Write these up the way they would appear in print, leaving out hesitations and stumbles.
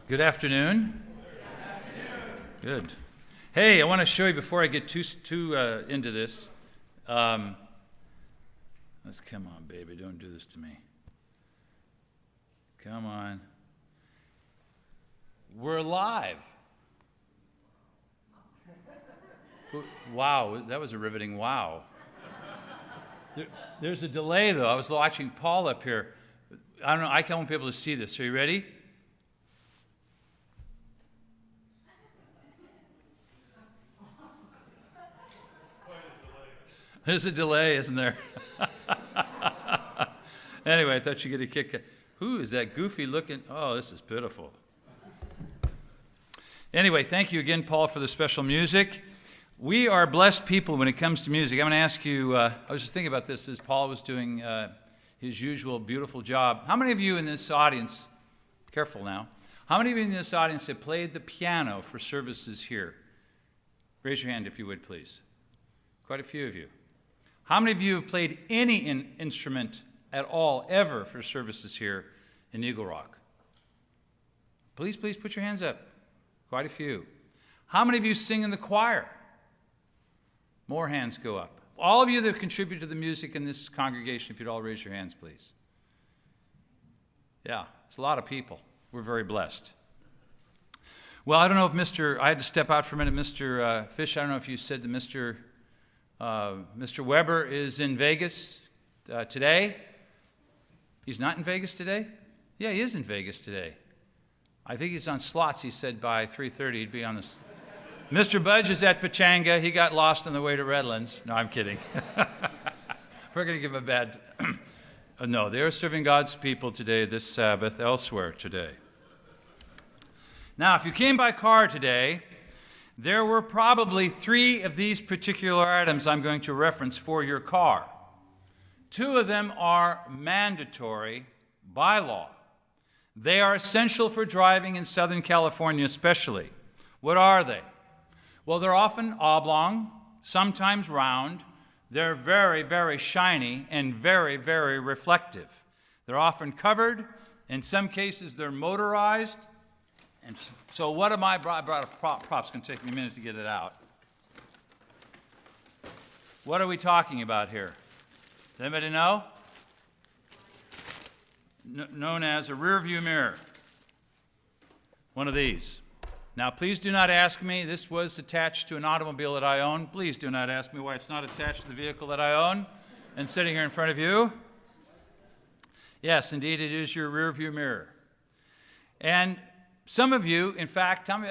Good afternoon. Good. Hey, I want to show you before I get too into this. Let's come on, baby. Don't do this to me. Come on. We're live. Wow, that was a riveting wow. There's a delay, though. I was watching Paul up here. I don't know. I won't be able to see this. Are you ready? There's a delay, isn't there? Anyway, I thought you'd get a kick. Who is that goofy looking? Oh, this is pitiful. Anyway, thank you again, Paul, for the special music. We are blessed people when it comes to music. I'm going to ask you, I was just thinking about this as Paul was doing his usual beautiful job. How many of you in this audience, careful now, how many of you in this audience have played the piano for services here? Raise your hand if you would, please. Quite a few of you. How many of you have played any instrument at all, ever, for services here in Eagle Rock? Please put your hands up. Quite a few. How many of you sing in the choir? More hands go up. All of you that contribute to the music in this congregation, if you'd all raise your hands, please. Yeah, it's a lot of people. We're very blessed. Well, I don't know if I had to step out for a minute. Mr. Fish, I don't know if you said that Mr. Weber is in Vegas today. He's not in Vegas today? Yeah, he is in Vegas today. I think he's on slots. He said by 3:30 he'd be on this. Mr. Budge is at Pachanga. He got lost on the way to Redlands. No, I'm kidding. We're going to give him a bad... No, they are serving God's people today, this Sabbath, elsewhere today. Now, if you came by car today, there were probably 3 of these particular items I'm going to reference for your car. 2 of them are mandatory by law. They are essential for driving in Southern California especially. What are they? Well, they're often oblong, sometimes round. They're very, very shiny and very, very reflective. They're often covered. In some cases, they're motorized. And so what am I brought a prop? It's going to take me a minute to get it out. What are we talking about here? Does anybody know? Known as a rear view mirror. One of these. Now, please do not ask me. This was attached to an automobile that I own. Please do not ask me why it's not attached to the vehicle that I own and sitting here in front of you. Yes, indeed, it is your rear view mirror. And some of you, in fact, tell me,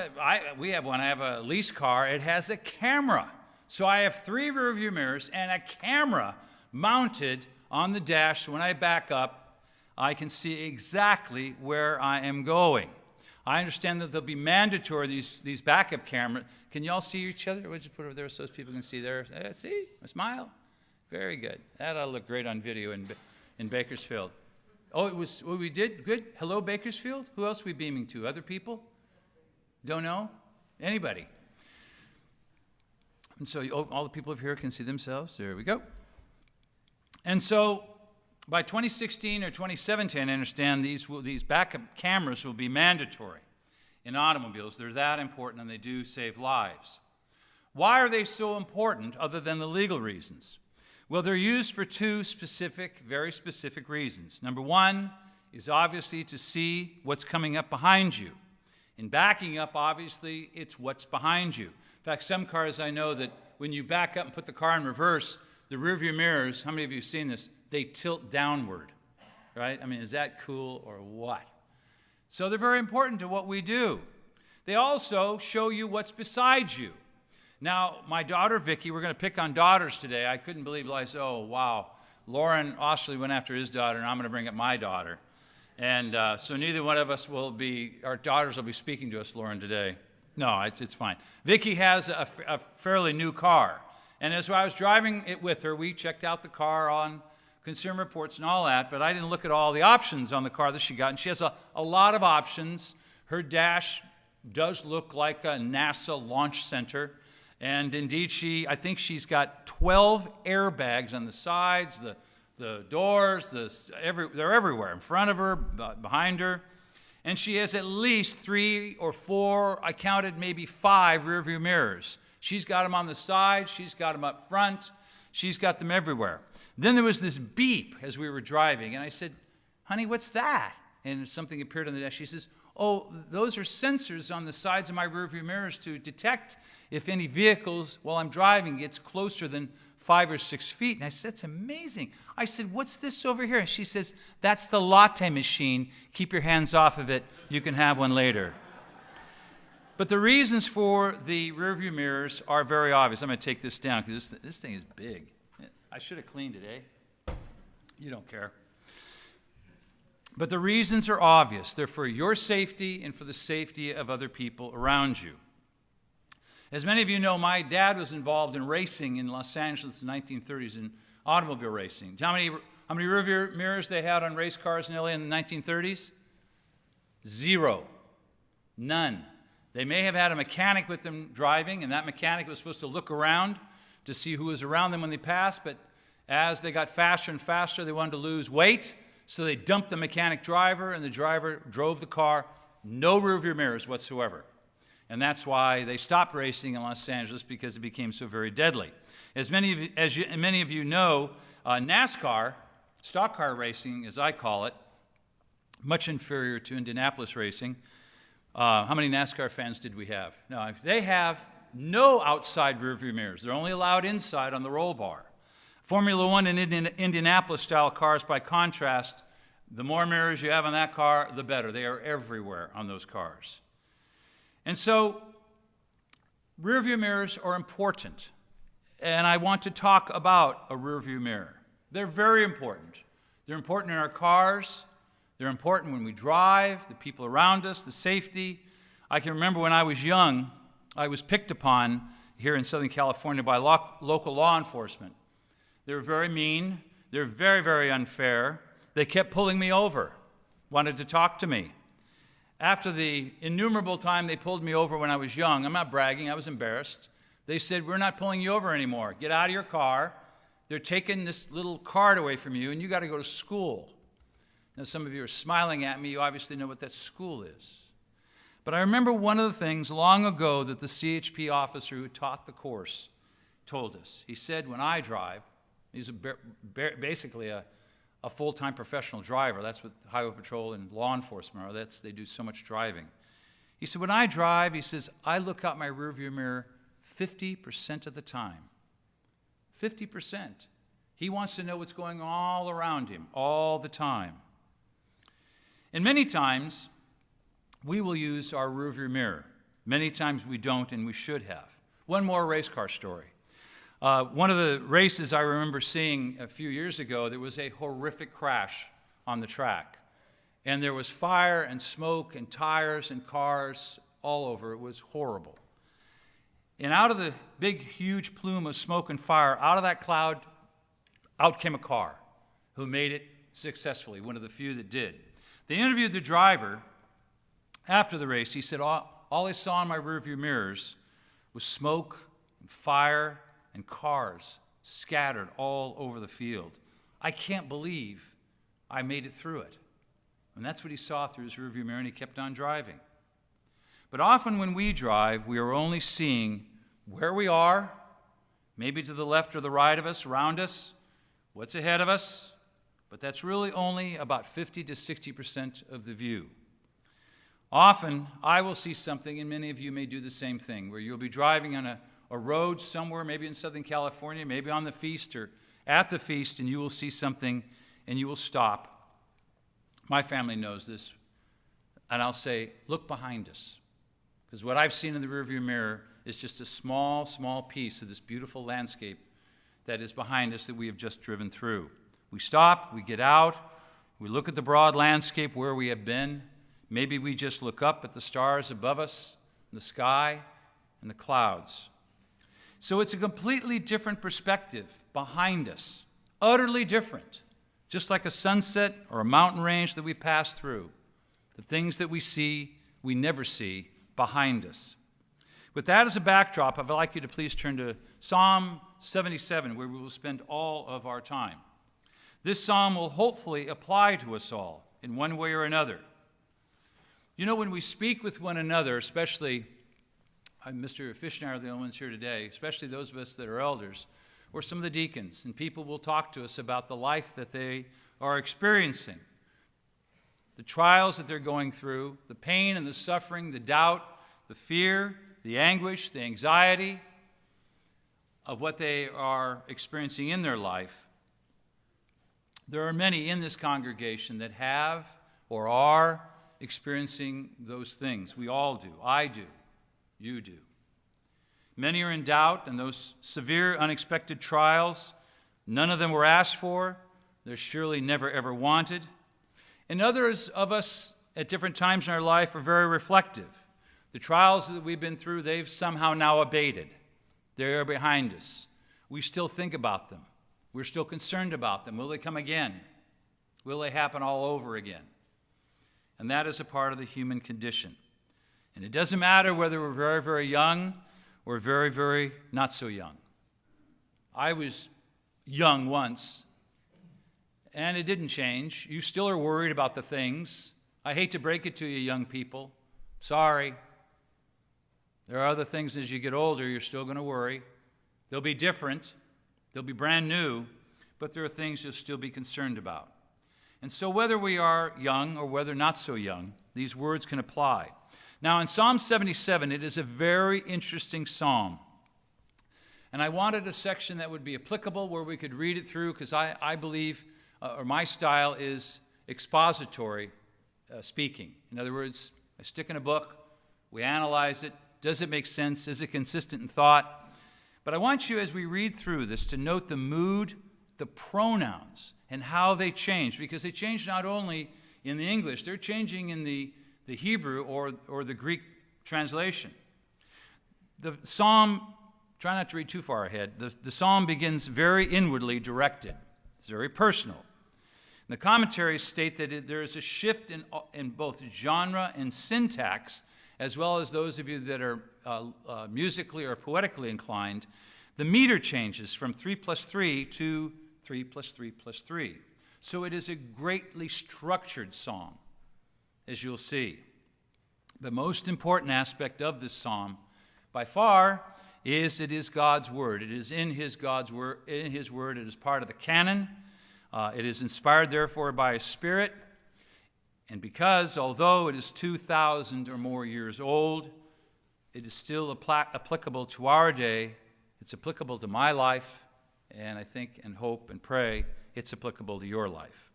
we have one. I have a lease car. It has a camera. So I have 3 rear view mirrors and a camera mounted on the dash. So when I back up, I can see exactly where I am going. I understand that they'll be mandatory, these backup cameras. Can you all see each other? We'll just put it over there so people can see there. See? A smile? Very good. That ought to look great on video in Bakersfield. Oh, we did? Good. Hello, Bakersfield? Who else are we beaming to? Other people? Don't know? Anybody? And so all the people over here can see themselves. There we go. And so by 2016 or 2017, I understand these backup cameras will be mandatory in automobiles. They're that important, and they do save lives. Why are they so important other than the legal reasons? Well, they're used for 2 very specific reasons. Number 1 is obviously to see what's coming up behind you. In backing up, obviously, it's what's behind you. In fact, some cars I know that when you back up and put the car in reverse, the rearview mirrors, how many of you have seen this? They tilt downward, right? I mean, is that cool or what? So they're very important to what we do. They also show you what's beside you. Now, my daughter, Vicki, we're going to pick on daughters today. I couldn't believe, oh, wow. Lauren Oshley went after his daughter, and I'm going to bring up my daughter. And so neither one of us our daughters will be speaking to us, Lauren, today. No, it's fine. Vicki has a fairly new car. And as I was driving it with her, we checked out the car on Consumer Reports and all that, but I didn't look at all the options on the car that she got. And she has a lot of options. Her dash does look like a NASA launch center. And indeed, I think she's got 12 airbags on the sides, the doors, they're everywhere, in front of her, behind her. And she has at least 3 or 4, I counted maybe 5 rearview mirrors. She's got them on the side, she's got them up front, she's got them everywhere. Then there was this beep as we were driving, and I said, honey, what's that? And something appeared on the dash. She says, oh, those are sensors on the sides of my rearview mirrors to detect if any vehicles, while I'm driving, gets closer than 5 or 6 feet. And I said, that's amazing. I said, what's this over here? And she says, that's the latte machine. Keep your hands off of it. You can have one later. But the reasons for the rearview mirrors are very obvious. I'm going to take this down because this thing is big. I should have cleaned it, eh? You don't care. But the reasons are obvious. They're for your safety and for the safety of other people around you. As many of you know, my dad was involved in racing in Los Angeles in the 1930s in automobile racing. Do you know how many rearview mirrors they had on race cars in LA in the 1930s? 0. None. They may have had a mechanic with them driving, and that mechanic was supposed to look around to see who was around them when they passed, but as they got faster and faster, they wanted to lose weight, so they dumped the mechanic driver, and the driver drove the car, no rearview mirrors whatsoever. And that's why they stopped racing in Los Angeles, because it became so very deadly. As many of you know, NASCAR, stock car racing, as I call it, much inferior to Indianapolis racing. How many NASCAR fans did we have? No, they have no outside rearview mirrors. They're only allowed inside on the roll bar. Formula One and Indianapolis-style cars, by contrast, the more mirrors you have on that car, the better. They are everywhere on those cars. And so, rearview mirrors are important. And I want to talk about a rearview mirror. They're very important. They're important in our cars. They're important when we drive, the people around us, the safety. I can remember when I was young, I was picked upon here in Southern California by local law enforcement. They were very mean. They were very, very unfair. They kept pulling me over, wanted to talk to me. After the innumerable time they pulled me over when I was young, I'm not bragging, I was embarrassed. They said, we're not pulling you over anymore. Get out of your car. They're taking this little card away from you, and you got to go to school. Now, some of you are smiling at me. You obviously know what that school is. But I remember one of the things long ago that the CHP officer who taught the course told us. He said, when I drive, he's basically a full-time professional driver. That's what Highway Patrol and law enforcement are. They do so much driving. He said, when I drive, he says, I look out my rearview mirror 50% of the time. 50%. He wants to know what's going on all around him, all the time. And many times, we will use our rearview mirror. Many times we don't, and we should have. One more race car story. One of the races I remember seeing a few years ago, there was a horrific crash on the track. And there was fire and smoke and tires and cars all over. It was horrible. And out of the big, huge plume of smoke and fire, out of that cloud, out came a car who made it successfully, one of the few that did. They interviewed the driver after the race. He said, all I saw in my rearview mirrors was smoke and fire and cars scattered all over the field. I can't believe I made it through it. And that's what he saw through his rearview mirror, and he kept on driving. But often when we drive, we are only seeing where we are, maybe to the left or the right of us, around us, what's ahead of us, but that's really only about 50 to 60% of the view. Often, I will see something, and many of you may do the same thing, where you'll be driving on a road somewhere, maybe in Southern California, maybe on the feast or at the feast, and you will see something, and you will stop. My family knows this, and I'll say, look behind us. Because what I've seen in the rearview mirror is just a small, small piece of this beautiful landscape that is behind us that we have just driven through. We stop, we get out, we look at the broad landscape where we have been. Maybe we just look up at the stars above us, the sky, and the clouds. So it's a completely different perspective behind us, utterly different, just like a sunset or a mountain range that we pass through. The things that we see, we never see behind us. With that as a backdrop, I'd like you to please turn to Psalm 77, where we will spend all of our time. This psalm will hopefully apply to us all in one way or another. You know, when we speak with one another, especially, Mr. Fish and I are the only ones here today, especially those of us that are elders, or some of the deacons, and people will talk to us about the life that they are experiencing, the trials that they're going through, the pain and the suffering, the doubt, the fear, the anguish, the anxiety of what they are experiencing in their life. There are many in this congregation that have or are experiencing those things. We all do. I do. You do. Many are in doubt, and those severe, unexpected trials, none of them were asked for. They're surely never, ever wanted. And others of us at different times in our life are very reflective. The trials that we've been through, they've somehow now abated. They are behind us. We still think about them. We're still concerned about them. Will they come again? Will they happen all over again? And that is a part of the human condition. And it doesn't matter whether we're very, very young or very, very not so young. I was young once, and it didn't change. You still are worried about the things. I hate to break it to you, young people. Sorry. There are other things as you get older you're still going to worry. They'll be different. They'll be brand new, but there are things you'll still be concerned about. And so whether we are young or whether not so young, these words can apply. Now in Psalm 77, it is a very interesting psalm. And I wanted a section that would be applicable where we could read it through because I believe, or my style is expository speaking. In other words, I stick in a book, we analyze it. Does it make sense? Is it consistent in thought? But I want you, as we read through this, to note the mood, the pronouns, and how they change, because they change not only in the English, they're changing in the Hebrew or the Greek translation. The psalm, try not to read too far ahead, the psalm begins very inwardly directed. It's very personal. The commentaries state that there is a shift in both genre and syntax, as well as those of you that are musically or poetically inclined. The meter changes from 3 plus 3 to 3 plus 3 plus 3. So it is a greatly structured psalm, as you'll see. The most important aspect of this psalm, by far, is it is God's word. It is in His word. It is part of the canon. It is inspired, therefore, by His Spirit. And because, although it is 2,000 or more years old, it is still applicable to our day. It's applicable to my life, and I think and hope and pray it's applicable to your life.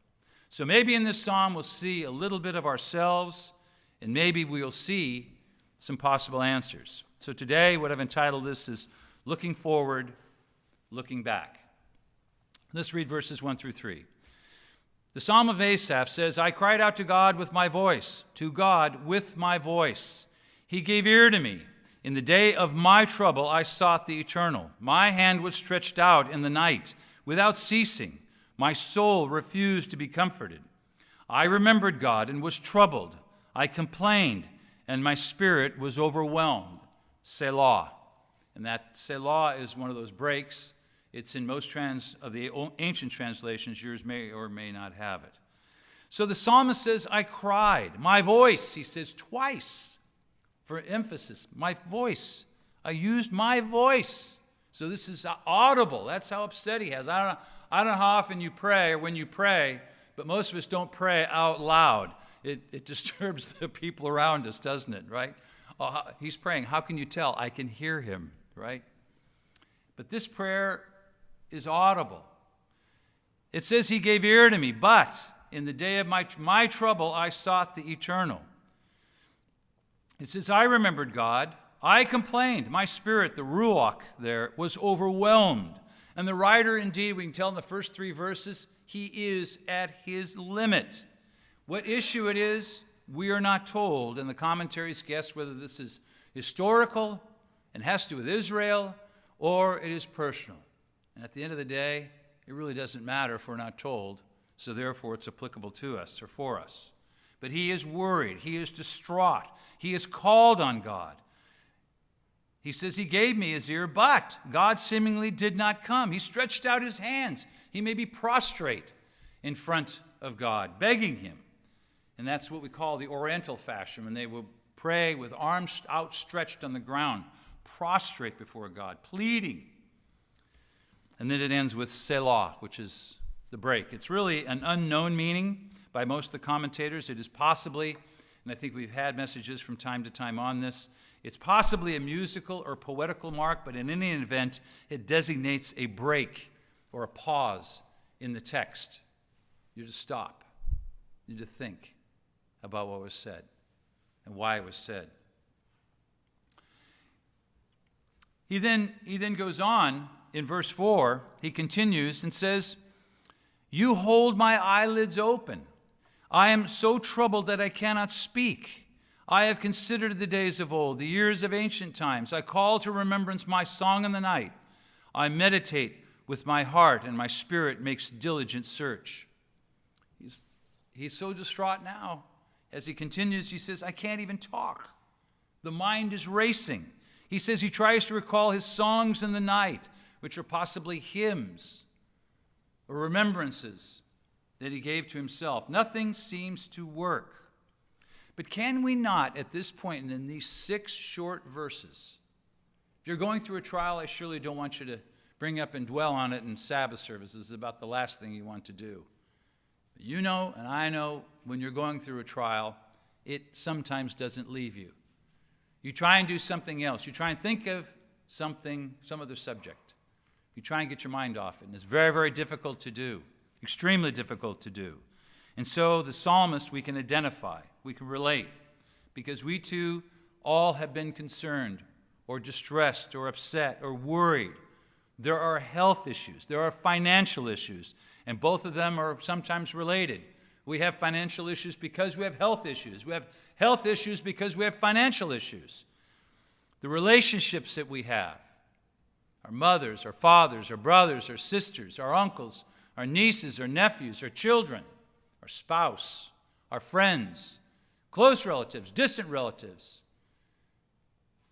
So maybe in this psalm we'll see a little bit of ourselves, and maybe we'll see some possible answers. So today what I've entitled this is Looking Forward, Looking Back. Let's read verses 1 through 3. The Psalm of Asaph says, I cried out to God with my voice, to God with my voice. He gave ear to me. In the day of my trouble I sought the Eternal. My hand was stretched out in the night without ceasing. My soul refused to be comforted. I remembered God and was troubled. I complained, and my spirit was overwhelmed. Selah. And that Selah is one of those breaks. It's in most of the ancient translations. Yours may or may not have it. So the psalmist says, I cried. My voice, he says twice for emphasis. My voice. I used my voice. So this is audible. That's how upset he has. I don't know how often you pray or when you pray, but most of us don't pray out loud. It disturbs the people around us, doesn't it, right? Oh, he's praying. How can you tell? I can hear him, right? But this prayer is audible. It says he gave ear to me, but in the day of my trouble I sought the Eternal. It says I remembered God. I complained. My spirit, the Ruach there, was overwhelmed. And the writer, indeed, we can tell in the first 3 verses, he is at his limit. What issue it is, we are not told, and the commentaries guess whether this is historical and has to do with Israel, or it is personal. And at the end of the day, it really doesn't matter if we're not told, so therefore it's applicable to us or for us. But he is worried. He is distraught. He is called on God. He says he gave me his ear, but God seemingly did not come. He stretched out his hands. He may be prostrate in front of God, begging him. And that's what we call the Oriental fashion, when they will pray with arms outstretched on the ground, prostrate before God, pleading. And then it ends with Selah, which is the break. It's really an unknown meaning by most of the commentators. It is possibly, and I think we've had messages from time to time on this, it's possibly a musical or poetical mark, but in any event, it designates a break or a pause in the text. You to stop. You to think about what was said and why it was said. He then goes on in verse 4. He continues and says, "You hold my eyelids open. I am so troubled that I cannot speak. I have considered the days of old, the years of ancient times. I call to remembrance my song in the night. I meditate with my heart, and my spirit makes diligent search." He's so distraught now. As he continues, he says, "I can't even talk. The mind is racing." He says he tries to recall his songs in the night, which are possibly hymns or remembrances that he gave to himself. Nothing seems to work. But can we not, at this point and in these 6 short verses, if you're going through a trial, I surely don't want you to bring up and dwell on it in Sabbath services. It's about the last thing you want to do. But you know, and I know, when you're going through a trial, it sometimes doesn't leave you. You try and do something else. You try and think of something, some other subject. You try and get your mind off it, and it's very, very difficult to do, extremely difficult to do. And so the psalmist we can identify, we can relate, because we too all have been concerned or distressed or upset or worried. There are health issues, there are financial issues, and both of them are sometimes related. We have financial issues because we have health issues. We have health issues because we have financial issues. The relationships that we have, our mothers, our fathers, our brothers, our sisters, our uncles, our nieces, our nephews, our children, our spouse, our friends, close relatives, distant relatives,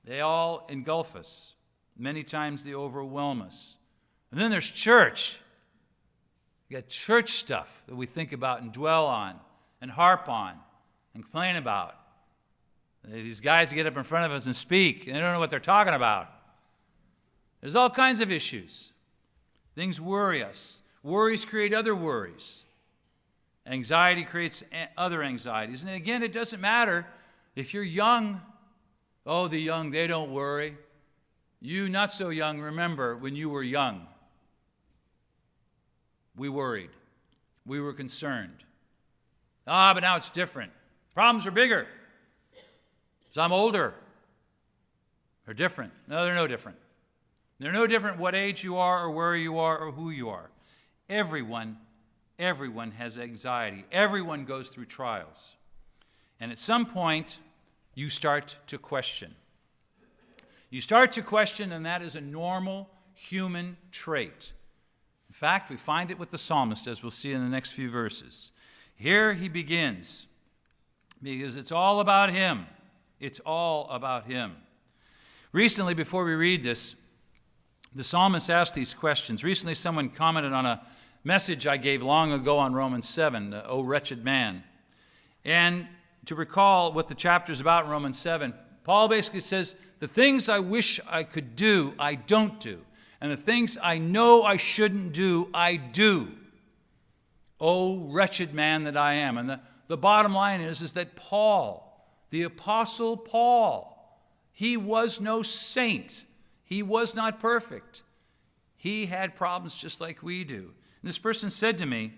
they all engulf us. Many times they overwhelm us. And then there's church. You got church stuff that we think about and dwell on and harp on and complain about. These guys get up in front of us and speak, and they don't know what they're talking about. There's all kinds of issues. Things worry us. Worries create other worries. Anxiety creates other anxieties. And again, it doesn't matter if you're young. Oh, the young, they don't worry. You, not so young, remember when you were young. We worried. We were concerned. But now it's different. Problems are bigger. So I'm older. They're different. No, they're no different. They're no different what age you are or where you are or who you are. Everyone has anxiety. Everyone goes through trials. And at some point, you start to question. You start to question, and that is a normal human trait. In fact, we find it with the psalmist, as we'll see in the next few verses. Here he begins, because it's all about him. It's all about him. Recently, before we read this, the psalmist asked these questions. Recently, someone commented on a message I gave long ago on Romans 7, O wretched man. And to recall what the chapter is about in Romans 7, Paul basically says, the things I wish I could do, I don't do. And the things I know I shouldn't do, I do. Oh, wretched man that I am. And the bottom line is that Paul, the Apostle Paul, he was no saint. He was not perfect. He had problems just like we do. And this person said to me,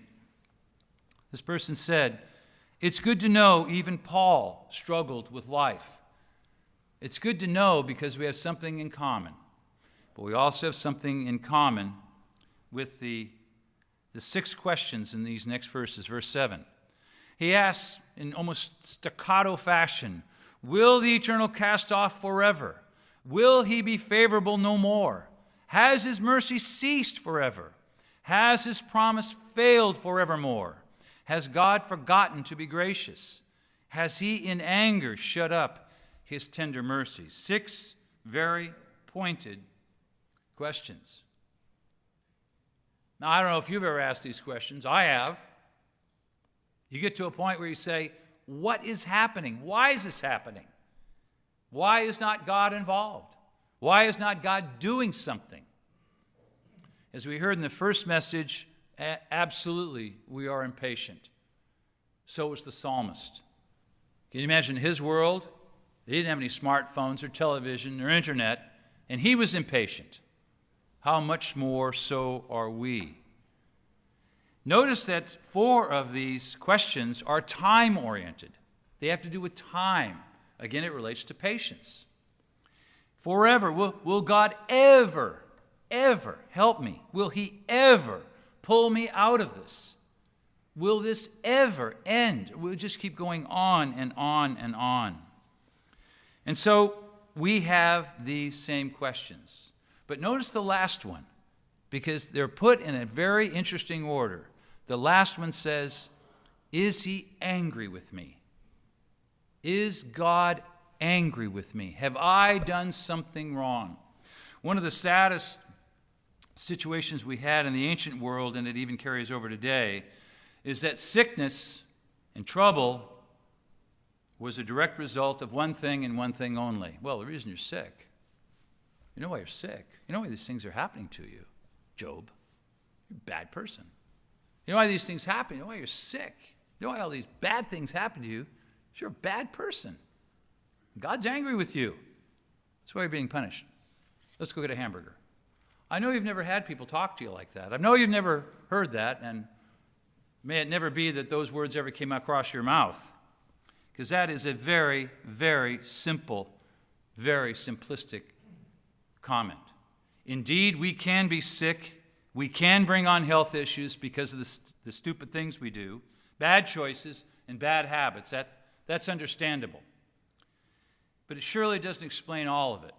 it's good to know even Paul struggled with life. It's good to know because we have something in common. But we also have something in common with the 6 questions in these next verses. Verse 7. He asks in almost staccato fashion, will the Eternal cast off forever? Will he be favorable no more? Has his mercy ceased forever? Has his promise failed forevermore? Has God forgotten to be gracious? Has he in anger shut up his tender mercies? 6 very pointed questions. Now, I don't know if you've ever asked these questions. I have. You get to a point where you say, What is happening? Why is this happening? Why is not God involved? Why is not God doing something? As we heard in the first message, absolutely we are impatient. So was the psalmist. Can you imagine his world? They didn't have any smartphones or television or internet, and he was impatient. How much more so are we? Notice that 4 of these questions are time-oriented. They have to do with time. Again, it relates to patience. Forever. Will God ever help me? Will he ever pull me out of this? Will this ever end? We'll just keep going on and on and on. And so we have these same questions. But notice the last one, because they're put in a very interesting order. The last one says, is he angry with me? Is God angry with me? Have I done something wrong? One of the saddest situations we had in the ancient world, and it even carries over today, is that sickness and trouble was a direct result of one thing and one thing only. Well, the reason you're sick. You know why you're sick. You know why these things are happening to you, Job. You're a bad person. You know why these things happen. You know why you're sick. You know why all these bad things happen to you. You're a bad person. God's angry with you. That's why you're being punished. Let's go get a hamburger. I know you've never had people talk to you like that. I know you've never heard that, and may it never be that those words ever came across your mouth, because that is a very, very simple, very simplistic comment. Indeed, we can be sick. We can bring on health issues because of the stupid things we do, bad choices and bad habits. That's understandable. But it surely doesn't explain all of it.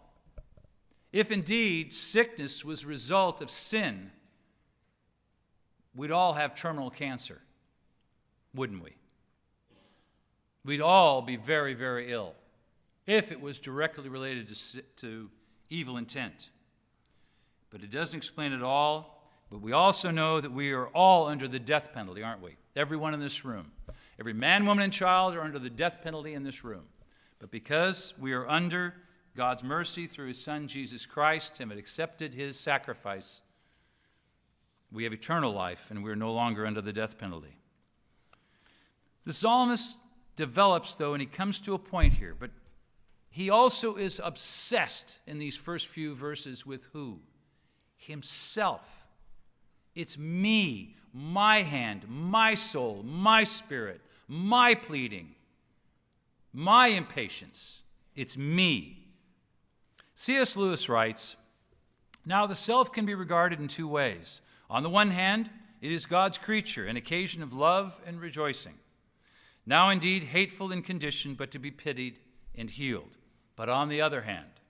If indeed sickness was a result of sin, we'd all have terminal cancer, wouldn't we? We'd all be very, very ill if it was directly related to evil intent. But it doesn't explain it all. But we also know that we are all under the death penalty, aren't we? Everyone in this room. Every man, woman, and child are under the death penalty in this room. But because we are under God's mercy through his Son, Jesus Christ, and have accepted his sacrifice, we have eternal life, and we are no longer under the death penalty. The psalmist develops, though, and he comes to a point here, but he also is obsessed in these first few verses with who? Himself. It's me, my hand, my soul, my spirit, my pleading, my impatience. It's me. C.S. Lewis writes, now the self can be regarded in 2 ways. On the one hand, it is God's creature, an occasion of love and rejoicing. Now indeed hateful in condition, but to be pitied and healed. But on the other hand,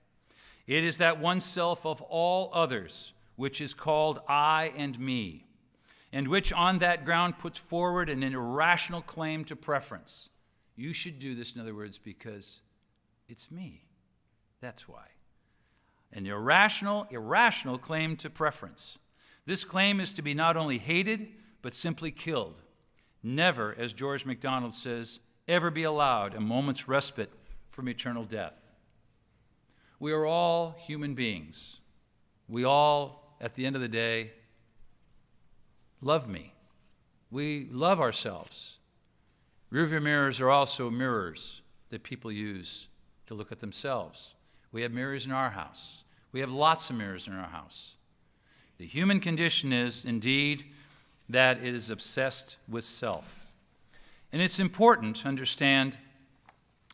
it is that one self of all others, which is called I and me, and which on that ground puts forward an irrational claim to preference. You should do this, in other words, because it's me. That's why. An irrational claim to preference. This claim is to be not only hated, but simply killed. Never, as George MacDonald says, ever be allowed a moment's respite from eternal death. We are all human beings. We all, at the end of the day, love me. We love ourselves. Rearview mirrors are also mirrors that people use to look at themselves. We have mirrors in our house. We have lots of mirrors in our house. The human condition is, indeed, that it is obsessed with self. And it's important to understand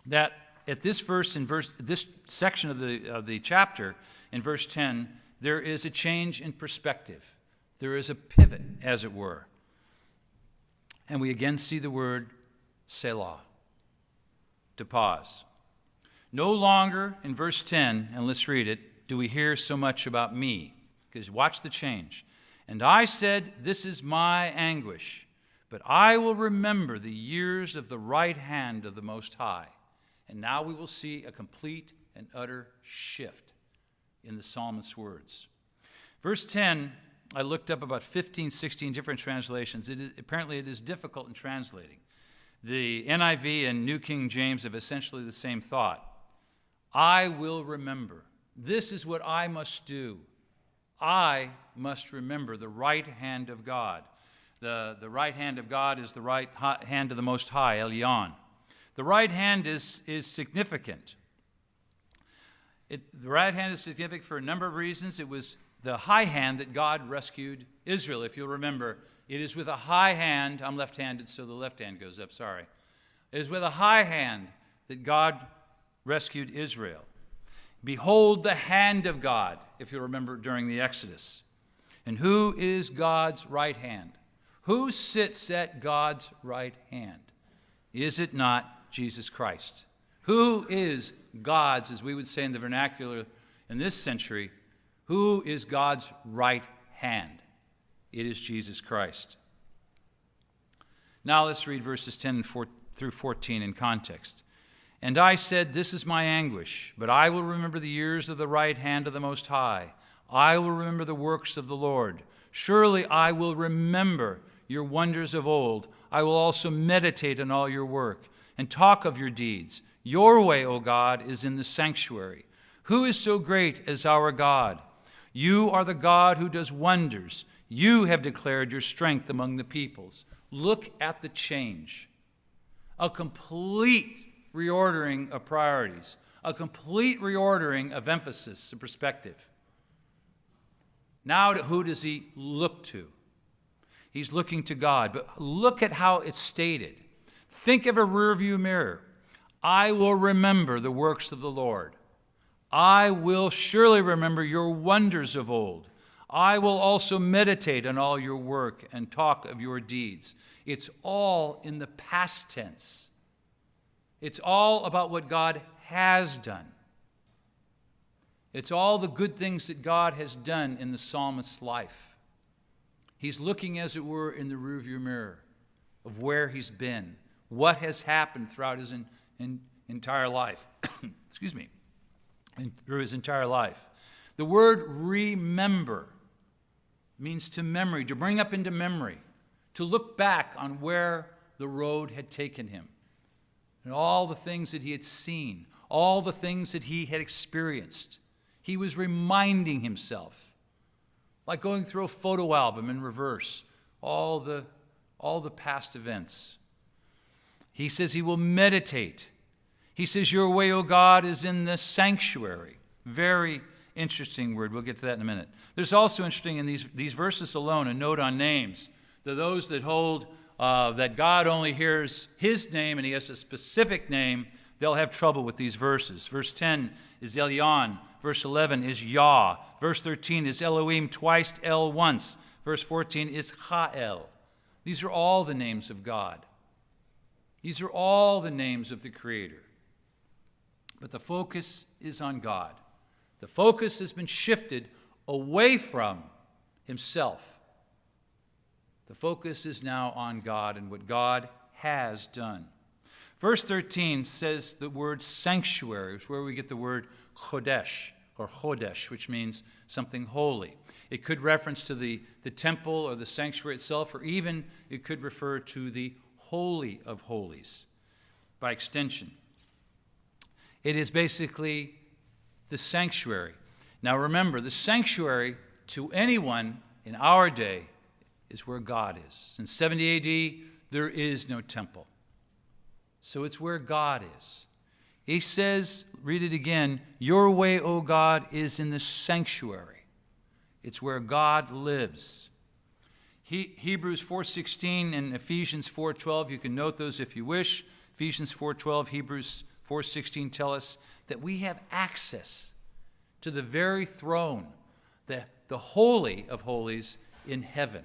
that at this this section of the chapter, in verse 10, there is a change in perspective. There is a pivot, as it were. And we again see the word Selah, to pause. No longer, in verse 10, and let's read it, do we hear so much about me. Because watch the change. And I said, this is my anguish, but I will remember the years of the right hand of the Most High. And now we will see a complete and utter shift in the psalmist's words. Verse 10, I looked up about 15, 16 different translations. Apparently it is difficult in translating. The NIV and New King James have essentially the same thought. I will remember. This is what I must do. I must remember the right hand of God. The right hand of God is the right hand of the Most High, Elyon. The right hand is significant. The right hand is significant for a number of reasons. It was the high hand that God rescued Israel. If you'll remember, it is with a high hand. I'm left-handed, so the left hand goes up, sorry. It is with a high hand that God rescued Israel. Behold the hand of God, if you remember during the Exodus. And who is God's right hand? Who sits at God's right hand? Is it not Jesus Christ? Who is God's, as we would say in the vernacular in this century, who is God's right hand? It is Jesus Christ. Now let's read verses 10 through 14 in context. And I said, this is my anguish, but I will remember the years of the right hand of the Most High. I will remember the works of the Lord. Surely I will remember your wonders of old. I will also meditate on all your work and talk of your deeds. Your way, O God, is in the sanctuary. Who is so great as our God? You are the God who does wonders. You have declared your strength among the peoples. Look at the change. A complete reordering of priorities, a complete reordering of emphasis and perspective. Now, who does he look to? He's looking to God, but look at how it's stated. Think of a rearview mirror. I will remember the works of the Lord. I will surely remember your wonders of old. I will also meditate on all your work and talk of your deeds. It's all in the past tense. It's all about what God has done. It's all the good things that God has done in the psalmist's life. He's looking, as it were, in the rearview mirror of where he's been, what has happened throughout his entire life. Excuse me. Through his entire life. The word remember means to memory, to bring up into memory, to look back on where the road had taken him, and all the things that he had seen, all the things that he had experienced. He was reminding himself, like going through a photo album in reverse, all the past events. He says he will meditate. He says, your way, O God, is in the sanctuary. Very interesting word. We'll get to that in a minute. There's also interesting in these verses alone a note on names. Those that hold that God only hears his name and he has a specific name, they'll have trouble with these verses. Verse 10 is Elyon. Verse 11 is Yah. Verse 13 is Elohim, twice El once. Verse 14 is Ha'el. These are all the names of God. These are all the names of the Creator. But the focus is on God. The focus has been shifted away from himself. The focus is now on God and what God has done. Verse 13 says the word sanctuary, which is where we get the word chodesh, or chodesh, which means something holy. It could reference to the temple or the sanctuary itself, or even it could refer to the Holy of Holies by extension. It is basically the sanctuary. Now remember, the sanctuary to anyone in our day is where God is. Since 70 AD, there is no temple. So it's where God is. He says, read it again, your way, O God, is in the sanctuary. It's where God lives. Hebrews 4:16 and Ephesians 4:12, you can note those if you wish. Ephesians 4:12, Hebrews 4:16 tell us that we have access to the very throne, the Holy of Holies in heaven.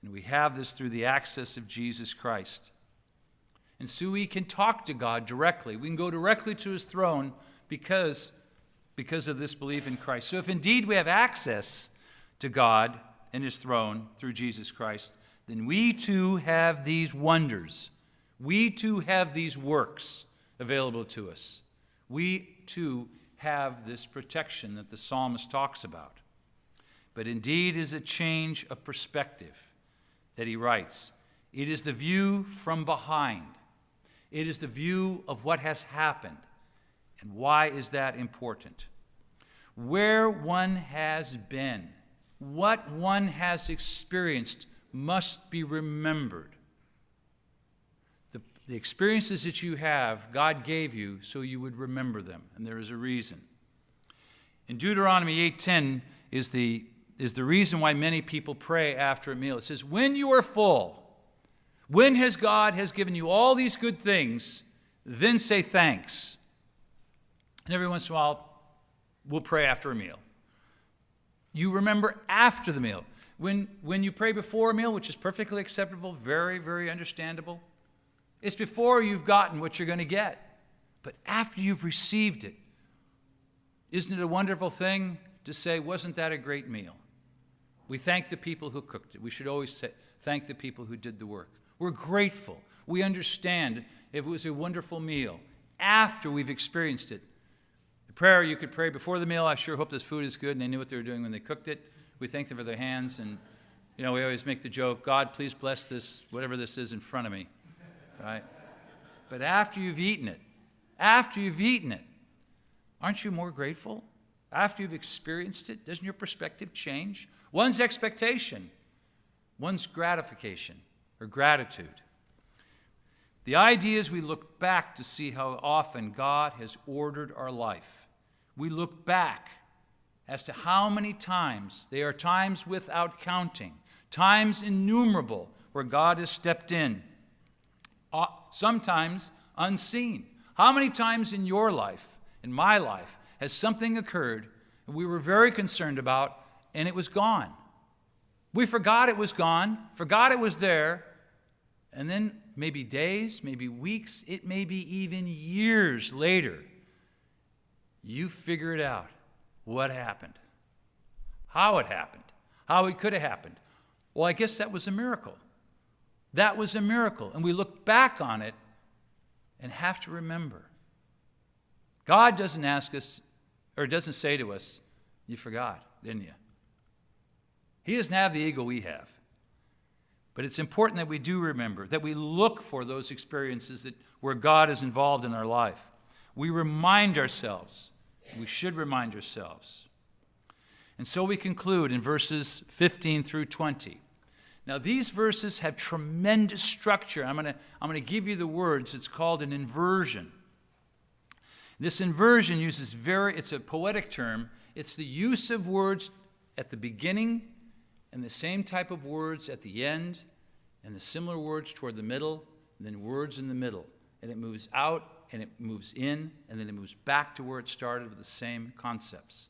And we have this through the access of Jesus Christ. And so we can talk to God directly. We can go directly to his throne because of this belief in Christ. So if indeed we have access to God and his throne through Jesus Christ, then we too have these wonders. We too have these works available to us. We too have this protection that the psalmist talks about. But indeed is a change of perspective that he writes. It is the view from behind. It is the view of what has happened. And why is that important? Where one has been, what one has experienced must be remembered. The experiences that you have, God gave you so you would remember them, and there is a reason. In Deuteronomy 8:10 is the reason why many people pray after a meal. It says, when you are full, when God has given you all these good things, then say thanks. And every once in a while, we'll pray after a meal. You remember after the meal. When you pray before a meal, which is perfectly acceptable, very, very understandable, it's before you've gotten what you're going to get. But after you've received it, isn't it a wonderful thing to say, wasn't that a great meal? We thank the people who cooked it. We should always thank the people who did the work. We're grateful. We understand it was a wonderful meal after we've experienced it. The prayer you could pray before the meal, I sure hope this food is good, and they knew what they were doing when they cooked it. We thank them for their hands, and we always make the joke, God, please bless this, whatever this is in front of me. Right? But after you've eaten it, aren't you more grateful? After you've experienced it, doesn't your perspective change? One's expectation, one's gratification or gratitude. The idea is we look back to see how often God has ordered our life. We look back as to how many times, they are times without counting, times innumerable where God has stepped in. Sometimes unseen. How many times in your life, in my life, has something occurred and we were very concerned about and it was gone? We forgot it was gone, forgot it was there, and then maybe days, maybe weeks, it may be even years later, you figure it out what happened, how it happened, how it could have happened. Well, I guess that was a miracle. That was a miracle. And we look back on it and have to remember. God doesn't ask us, or doesn't say to us, you forgot, didn't you? He doesn't have the ego we have. But it's important that we do remember, that we look for those experiences where God is involved in our life. We remind ourselves. We should remind ourselves. And so we conclude in verses 15 through 20. Now, these verses have tremendous structure. I'm going to give you the words. It's called an inversion. This inversion it's a poetic term. It's the use of words at the beginning and the same type of words at the end and the similar words toward the middle and then words in the middle. And it moves out and it moves in and then it moves back to where it started with the same concepts.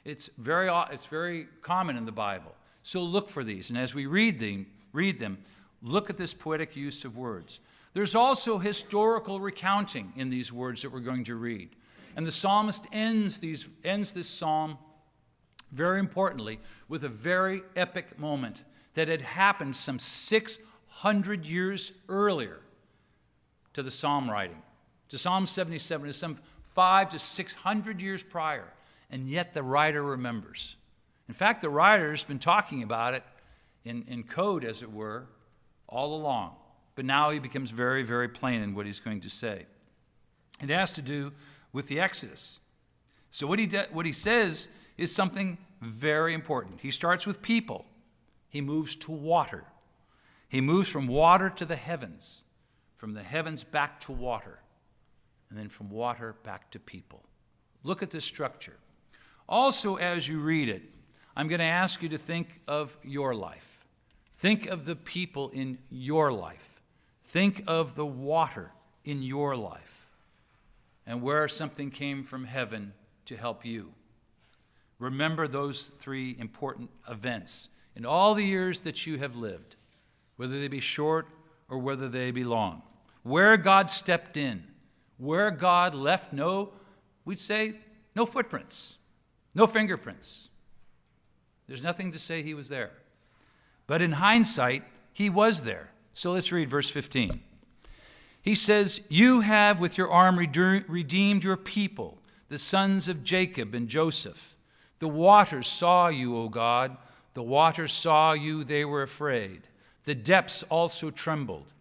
It's very common in the Bible. So look for these, and as we read them, look at this poetic use of words. There's also historical recounting in these words that we're going to read. And the psalmist ends this psalm, very importantly, with a very epic moment that had happened some 600 years earlier to the psalm writing. To Psalm 77 is some 500 to 600 years prior, and yet the writer remembers. In fact, the writer's been talking about it in code, as it were, all along. But now he becomes very, very plain in what he's going to say. It has to do with the Exodus. So what he says is something very important. He starts with people. He moves to water. He moves from water to the heavens, from the heavens back to water, and then from water back to people. Look at this structure. Also, as you read it, I'm going to ask you to think of your life. Think of the people in your life. Think of the water in your life and where something came from heaven to help you. Remember those three important events in all the years that you have lived, whether they be short or whether they be long. Where God stepped in, where God left no footprints, no fingerprints. There's nothing to say he was there. But in hindsight, he was there. So let's read verse 15. He says, you have with your arm redeemed your people, the sons of Jacob and Joseph. The waters saw you, O God. The waters saw you, they were afraid. The depths also trembled.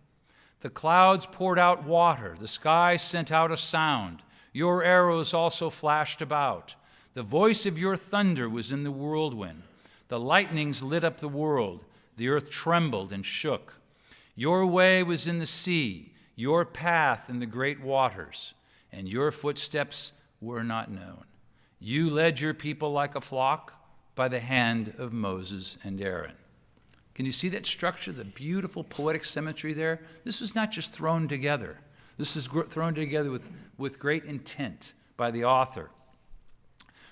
The clouds poured out water. The sky sent out a sound. Your arrows also flashed about. The voice of your thunder was in the whirlwind. The lightnings lit up the world. The earth trembled and shook. Your way was in the sea, your path in the great waters, and your footsteps were not known. You led your people like a flock by the hand of Moses and Aaron. Can you see that structure, the beautiful poetic symmetry there? This was not just thrown together. This is thrown together with great intent by the author.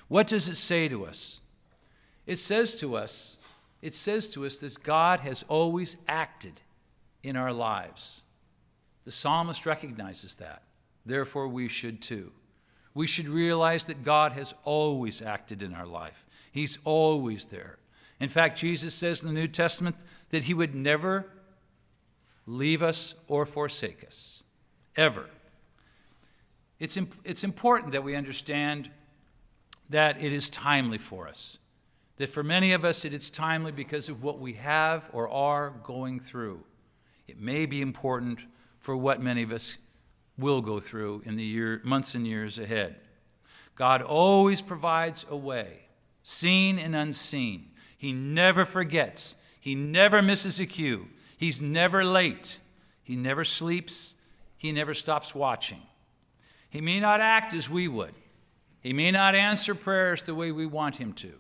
What does it say to us? It says to us that God has always acted in our lives. The psalmist recognizes that. Therefore, we should too. We should realize that God has always acted in our life. He's always there. In fact, Jesus says in the New Testament that he would never leave us or forsake us, ever. It's important that we understand that it is timely for us, that for many of us it is timely because of what we have or are going through. It may be important for what many of us will go through in the months and years ahead. God always provides a way, seen and unseen. He never forgets. He never misses a cue. He's never late. He never sleeps. He never stops watching. He may not act as we would. He may not answer prayers the way we want him to.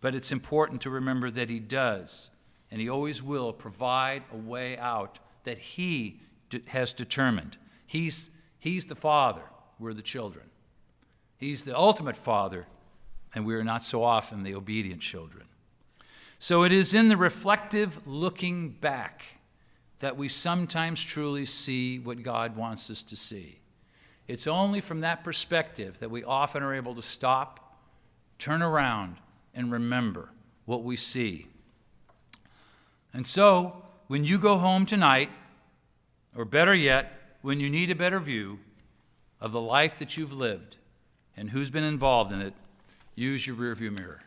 But it's important to remember that he does, and he always will provide a way out that he has determined. He's the Father. We're the children. He's the ultimate Father, and we are not so often the obedient children. So it is in the reflective looking back that we sometimes truly see what God wants us to see. It's only from that perspective that we often are able to stop, turn around, and remember what we see. And so, when you go home tonight, or better yet, when you need a better view of the life that you've lived and who's been involved in it, use your rearview mirror.